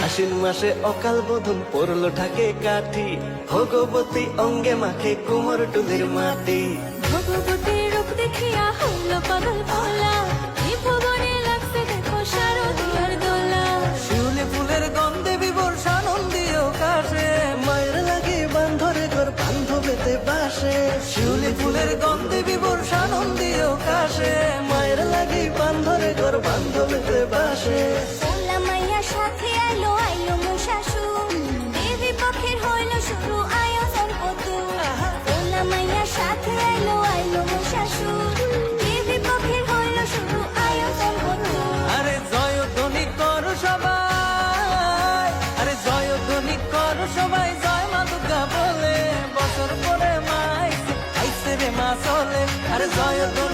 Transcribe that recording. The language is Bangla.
আশ্বিন মাসে অকাল বোধন পড়লো ঢাকে কাঠি, ভগবতী অঙ্গে মাখে কুমোর টুলির মাটি। ভগবতীর রূপ দেখিয়া হইল পাগল ভোলা, এই ভুবনে লাগছে দেখো শারদীয়ার দোলা। শিউলি ফুলের গন্ধে বিভোর সানন্দীয় কাশে, মায়ের লাগে বান্ধরে ঘর বান্ধবেতে বাসে। শিউলি ফুলের গন্ধে বিভোর সানন্দীয় কাশে, মায়ের লাগে বান্ধরে ঘর বান্ধবেতে বাসে। ভোলা মাইয়ার সাথে আইলো আইলো মহিষাসুর, দেবী পক্ষের হইল শুরু আয়োজন কত। ভোলা মাইয়ার সাথে আইলো আইলো মহিষাসুর, দেবী পক্ষের হইল শুরু আয়োজন কত। আরে জয়ধ্বনি করো সবাই, আরে জয়ধ্বনি করো সবাই, জয় মা দুর্গা বলে। বছর পরে মা আইছে রে মা চলে, আরে জয়ধ্বনি